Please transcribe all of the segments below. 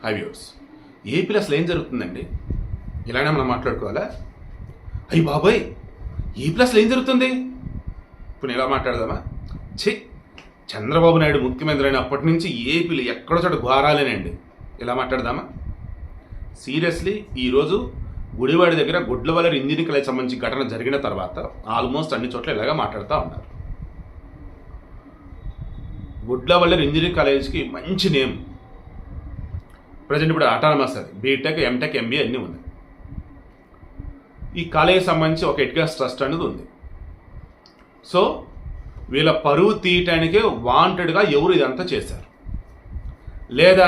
High viewers, ఏపీలో అసలు ఏం జరుగుతుందండి? ఇలానే మనం మాట్లాడుకోవాలా? అయ్యి బాబాయ్, ఏపీలో అసలు ఏం జరుగుతుంది? ఇప్పుడు ఎలా మాట్లాడదామా? చంద్రబాబు నాయుడు ముఖ్యమంత్రి అయినప్పటి నుంచి ఏపీలో ఎక్కడో చోట ఘోరాలేనండి. ఇలా మాట్లాడదామా? సీరియస్లీ, ఈరోజు గుడివాడి దగ్గర గుడ్లవల్లేరు ఇంజనీరింగ్ కాలేజ్ సంబంధించి ఘటన జరిగిన తర్వాత ఆల్మోస్ట్ అన్ని చోట్ల ఇలాగా మాట్లాడుతూ ఉన్నారు. గుడ్లవల్లేరు ఇంజనీరింగ్ కాలేజ్కి మంచి నేమ్, ప్రజెంట్ ఇప్పుడు అటానమస్, అది బీటెక్, ఎంటెక్, ఎంబీఏ అన్నీ ఉన్నాయి. ఈ కాలేజీకి సంబంధించి ఒక ఎడ్యుకేషన్ ట్రస్ట్ అనేది ఉంది. సో వీళ్ళ పరువు తీయటానికే వాంటెడ్గా ఎవరు ఇదంతా చేశారు, లేదా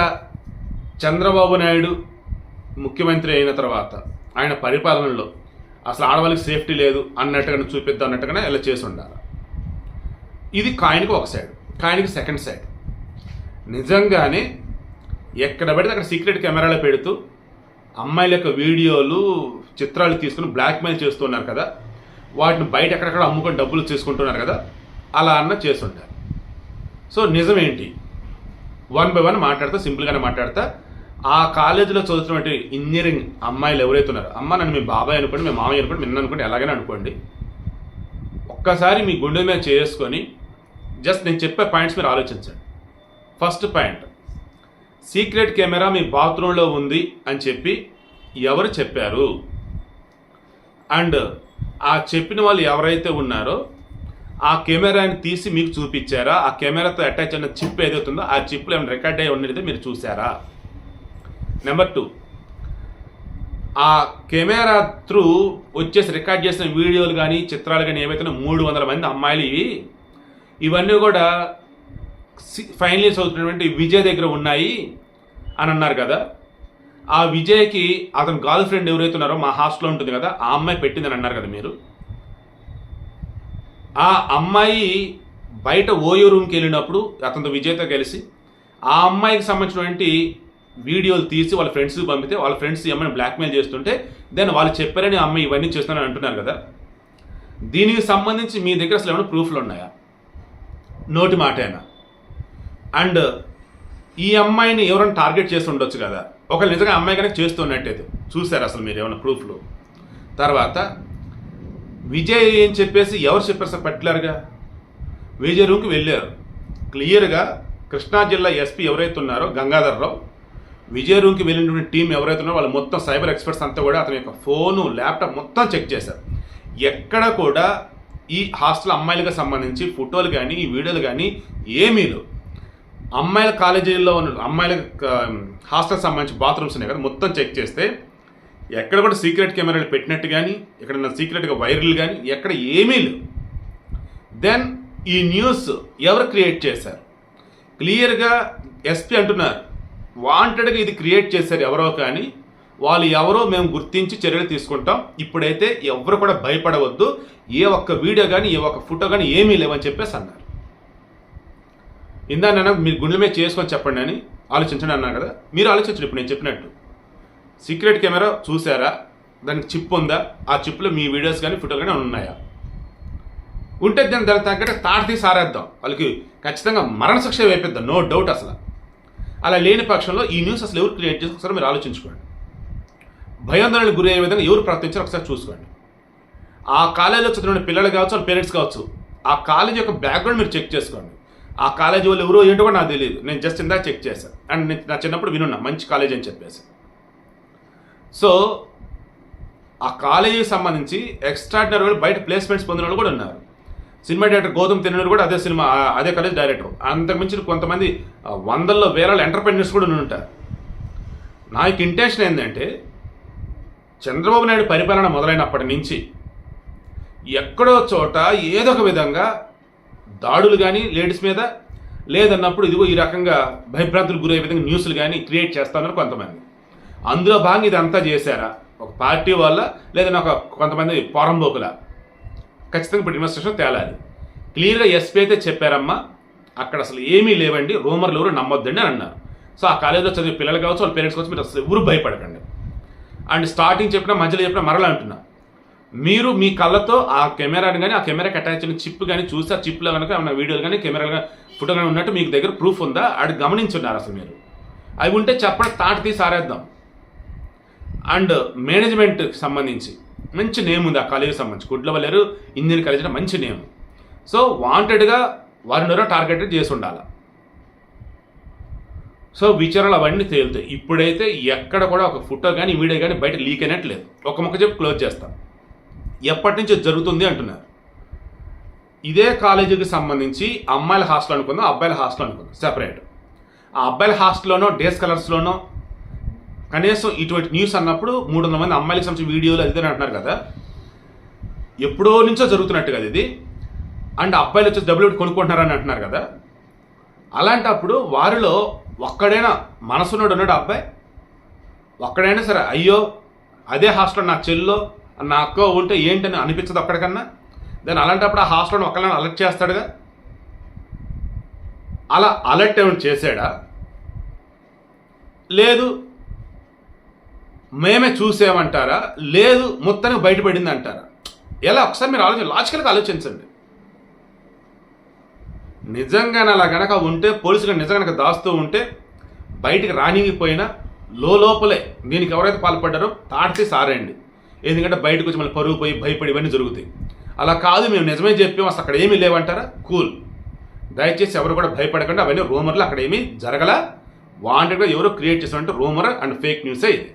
చంద్రబాబు నాయుడు ముఖ్యమంత్రి అయిన తర్వాత ఆయన పరిపాలనలో అసలు ఆడవాళ్ళకి సేఫ్టీ లేదు అన్నట్టుగా చూపిద్దాం అన్నట్టుగానే ఇలా చేసి ఉండాలి. ఇది కాయిన్కి ఒక సైడ్. కాయిన్కి సెకండ్ సైడ్, నిజంగానే ఎక్కడ పడితే అక్కడ సీక్రెట్ కెమెరాలో పెడుతూ అమ్మాయిల యొక్క వీడియోలు, చిత్రాలు తీసుకుని బ్లాక్మెయిల్ చేస్తున్నారు కదా, వాటిని బయట ఎక్కడెక్కడ అమ్ముకొని డబ్బులు చేసుకుంటున్నారు కదా, అలా అన్న చేస్తుంటారు. సో నిజమేంటి? వన్ బై వన్ మాట్లాడతా, సింపుల్గానే మాట్లాడతా. ఆ కాలేజీలో చదువుతున్నటువంటి ఇంజనీరింగ్ అమ్మాయిలు ఎవరైతే ఉన్నారో, అమ్మ నన్ను మీ బాబాయ్ అనుకోండి, మీ మామయ్య అనుకోండి, నిన్న అనుకోండి, ఎలాగైనా అనుకోండి, ఒక్కసారి మీ గుండె మీద చేసుకొని జస్ట్ నేను చెప్పే పాయింట్స్ మీరు ఆలోచించండి. ఫస్ట్ పాయింట్, సీక్రెట్ కెమెరా మీ బాత్రూంలో ఉంది అని చెప్పి ఎవరు చెప్పారు? అండ్ ఆ చెప్పిన వాళ్ళు ఎవరైతే ఉన్నారో ఆ కెమెరాని తీసి మీకు చూపించారా? ఆ కెమెరాతో అటాచ్ అయిన చిప్ ఏదైతుందో ఆ చిప్లో ఏమైనా రికార్డ్ అయ్యి ఉన్నది మీరు చూసారా? నెంబర్ 2, ఆ కెమెరా త్రూ వచ్చేసి రికార్డ్ చేసిన వీడియోలు కానీ చిత్రాలు కానీ ఏవైతే 300 మంది అమ్మాయిలు ఇవన్నీ కూడా ఫైనల్ ఇయర్ చదువుతున్నటువంటి విజయ్ దగ్గర ఉన్నాయి అని అన్నారు కదా. ఆ విజయ్కి అతను గర్ల్ ఫ్రెండ్ ఎవరైతే ఉన్నారో మా హాస్టల్లో ఉంటుంది కదా, ఆ అమ్మాయి పెట్టిందని అన్నారు కదా మీరు. ఆ అమ్మాయి బయట ఓయో రూమ్కి వెళ్ళినప్పుడు అతనితో విజయ్తో కలిసి ఆ అమ్మాయికి సంబంధించినటువంటి వీడియోలు తీసి వాళ్ళ ఫ్రెండ్స్కి పంపితే వాళ్ళ ఫ్రెండ్స్ ఈ అమ్మాయిని బ్లాక్మెయిల్ చేస్తుంటే దెన్ వాళ్ళు చెప్పారని ఆ అమ్మాయి ఇవన్నీ చేస్తున్నారని అంటున్నారు కదా. దీనికి సంబంధించి మీ దగ్గర అసలు ఏమైనా ప్రూఫ్లు ఉన్నాయా? నోటి మాటేనా? అండ్ ఈ అమ్మాయిని ఎవరైనా టార్గెట్ చేసి ఉండొచ్చు కదా, ఒకళ్ళు నిజంగా అమ్మాయి కనుక చేస్తున్నట్టయితే చూసారు అసలు మీరు ఏమైనా ప్రూఫ్లు? తర్వాత విజయ్ ఏం చెప్పేసి ఎవరు చెప్పారు సార్? పర్టికులర్గా విజయ్ రూమ్కి వెళ్ళారు. క్లియర్గా కృష్ణా జిల్లా ఎస్పీ ఎవరైతే ఉన్నారో గంగాధర్రావు, విజయ్ రూమ్కి వెళ్ళినటువంటి టీం ఎవరైతే ఉన్నారో వాళ్ళు మొత్తం సైబర్ ఎక్స్పర్ట్స్ అంతా కూడా అతని యొక్క ఫోను, ల్యాప్టాప్ మొత్తం చెక్ చేశారు. ఎక్కడ కూడా ఈ హాస్టల్ అమ్మాయిలకు సంబంధించి ఫోటోలు కానీ వీడియోలు కానీ ఏమీ లేవు. అమ్మాయిల కాలేజీల్లో ఉన్న అమ్మాయిల హాస్టల్కి సంబంధించి బాత్రూమ్స్ ఉన్నాయి కదా, మొత్తం చెక్ చేస్తే ఎక్కడ కూడా సీక్రెట్ కెమెరాలు పెట్టినట్టు కానీ ఎక్కడన్నా సీక్రెట్గా వైర్లు కానీ ఎక్కడ ఏమీ లేవు. దెన్ ఈ న్యూస్ ఎవరు క్రియేట్ చేశారు? క్లియర్గా ఎస్పీ అంటున్నారు, వాంటెడ్గా ఇది క్రియేట్ చేశారు ఎవరో, కానీ వాళ్ళు ఎవరో మేము గుర్తించి చర్యలు తీసుకుంటాం. ఇప్పుడైతే ఎవరు కూడా భయపడవద్దు, ఏ ఒక్క వీడియో కానీ ఏ ఒక్క ఫోటో కానీ ఏమీ లేవని చెప్పేసి అన్నారు. ఇందా నన్ను మీరు గుండెల మీద చేసుకొని చెప్పండి అని ఆలోచించండి అన్నారు కదా. మీరు ఆలోచించండి. ఇప్పుడు నేను చెప్పినట్టు సీక్రెట్ కెమెరా చూసారా? దానికి చిప్ ఉందా? ఆ చిప్లో మీ వీడియోస్ కానీ ఫోటోలు కానీ ఉన్నాయా? ఉంటే దానికి తగ్గట్టు తాటి సారేద్దాం, వాళ్ళకి ఖచ్చితంగా మరణశిక్ష వేపిద్దాం, నో డౌట్. అసలు అలా లేని పక్షంలో ఈ న్యూస్ అసలు ఎవరు క్రియేట్ చేసి ఒకసారి మీరు ఆలోచించుకోండి. భయాందోళనకు గురి అయ్యే విధంగా ఎవరు ప్రవర్తించారో ఒకసారి చూసుకోండి. ఆ కాలేజీలో చదివిన పిల్లలు కావచ్చు, వాళ్ళ పేరెంట్స్ కావచ్చు, ఆ కాలేజీ యొక్క బ్యాక్గ్రౌండ్ మీరు చెక్ చేసుకోండి. ఆ కాలేజీ వాళ్ళు ఎవరో ఏంటో కూడా నాకు తెలియదు, నేను జస్ట్ ఇందాక చెక్ చేశాను. అండ్ నేను నా చిన్నప్పుడు వినున్నా మంచి కాలేజీ అని చెప్పేసి. సో ఆ కాలేజీకి సంబంధించి ఎక్స్ట్రాడినరీ వాళ్ళు బయట ప్లేస్మెంట్స్ పొందిన వాళ్ళు కూడా ఉన్నారు. సినిమా డైరెక్టర్ గౌతమ్ తిన్నడు కూడా అదే కాలేజ్ డైరెక్టర్. అంతకుమించి కొంతమంది వందల్లో వేల ఎంటర్ప్రెన్యూర్స్ కూడా ఉంటారు. నా యొక్క ఇంటెన్షన్ ఏంటంటే, చంద్రబాబు నాయుడు పరిపాలన మొదలైనప్పటి నుంచి ఎక్కడో చోట ఏదో ఒక విధంగా దాడులు కానీ లేడీస్ మీద, లేదన్నప్పుడు ఇదిగో ఈ రకంగా భయభ్రాంతులకు గురయ్యే విధంగా న్యూస్లు కానీ క్రియేట్ చేస్తున్నారు కొంతమంది. అందులో భాగంగా ఇదంతా చేశారా ఒక పార్టీ వల్ల, లేదన్నా కొంతమంది పోరంబోకుల? ఖచ్చితంగా ఇప్పుడు ఇన్వెస్టిగేషన్ తేలాలి. క్లియర్గా ఎస్పీ అయితే చెప్పారమ్మా, అక్కడ అసలు ఏమీ లేవండి, రూమర్లు ఎవరు నమ్మొద్దండి అని అన్నారు. సో ఆ కాలేజీలో చదివే పిల్లలు కావచ్చు, వాళ్ళ పేరెంట్స్ కావచ్చు, మీరు అసలు ఎవరు భయపడకండి. అండ్ స్టార్టింగ్ చెప్పినా మధ్యలో చెప్పినా మరలా అంటున్నా, మీరు మీ కళ్ళతో ఆ కెమెరాని కానీ ఆ కెమెరాకి అటాచ్ అయిన చిప్ కానీ చూసి ఆ చిప్లో కనుక ఏమైనా వీడియోలు కానీ కెమెరాలు కానీ ఫోటో కానీ ఉన్నట్టు మీకు దగ్గర ప్రూఫ్ ఉందా? అది గమనించున్నారు అసలు మీరు. అవి ఉంటే చెప్పడం తాట తీసి ఆరేద్దాం. అండ్ మేనేజ్మెంట్కి సంబంధించి మంచి నేమ్ ఉంది ఆ కాలేజీకి సంబంధించి. గుడ్లవల్లేరు ఇంజనీరింగ్ కాలేజ్ అంటే మంచి నేమ్. సో వాంటెడ్గా వారిని టార్గెటెడ్ చేసి ఉండాలి. సో విచారణలు అవన్నీ తేలుతాయి. ఇప్పుడైతే ఎక్కడ కూడా ఒక ఫోటో కానీ వీడియో కానీ బయట లీక్ అయినట్లేదు. ఒక ముక్క చెప్పి క్లోజ్ చేస్తాం. ఎప్పటి నుంచి జరుగుతుంది అంటున్నారు. ఇదే కాలేజీకి సంబంధించి అమ్మాయిల హాస్టల్ అనుకుందాం, అబ్బాయిల హాస్టల్ అనుకుందాం సెపరేట్. ఆ అబ్బాయిల హాస్టల్లోనో డేస్ కలర్స్లోనో కనీసం ఇటువంటి న్యూస్ అన్నప్పుడు 300 మంది అమ్మాయిలకు సంబంధించి వీడియోలు అది అంటున్నారు కదా, ఎప్పుడో నుంచో జరుగుతున్నట్టు కదా ఇది. అండ్ అబ్బాయిలు వచ్చి డబ్బులు పెట్టి కొనుక్కుంటున్నారని అంటున్నారు కదా. అలాంటప్పుడు వారిలో ఒక్కడైనా మనసున్నోడు ఉన్నాడు అబ్బాయి, ఒక్కడైనా సరే అయ్యో అదే హాస్టల్ నా చెల్లో నా అక్క ఉంటే ఏంటని అనిపించదు ఒక్కడికన్నా. దాన్ని అలాంటప్పుడు ఆ హాస్టల్ని ఒక్కడైనా అలర్ట్ చేస్తాడుగా. అలా అలర్ట్ ఏమైనా చేశాడా? లేదు మేమే చూసామంటారా? లేదు మొత్తానికి బయటపడింది అంటారా? ఎలా ఒకసారి మీరు లాజికల్గా ఆలోచించండి. నిజంగా అలా కనుక ఉంటే, పోలీసులు నిజంగా కనుక దాస్తూ ఉంటే బయటికి రానిగిపోయినా లోపలే దీనికి ఎవరైతే పాల్పడ్డారో తాడితే సారేయండి. ఎందుకంటే బయటకు వచ్చి మళ్ళీ పరుగు పోయి భయపడి ఇవన్నీ జరుగుతాయి. అలా కాదు మేము నిజమే చెప్పాం అసలు అక్కడ ఏమీ లేవంటారా? కూల్. దయచేసి ఎవరు కూడా భయపడకుండా అవన్నీ రూమర్లు, అక్కడ ఏమీ జరగల. వాంటెడ్గా ఎవరో క్రియేట్ చేసినట్టు రూమర్ అండ్ ఫేక్ న్యూసే ఇది.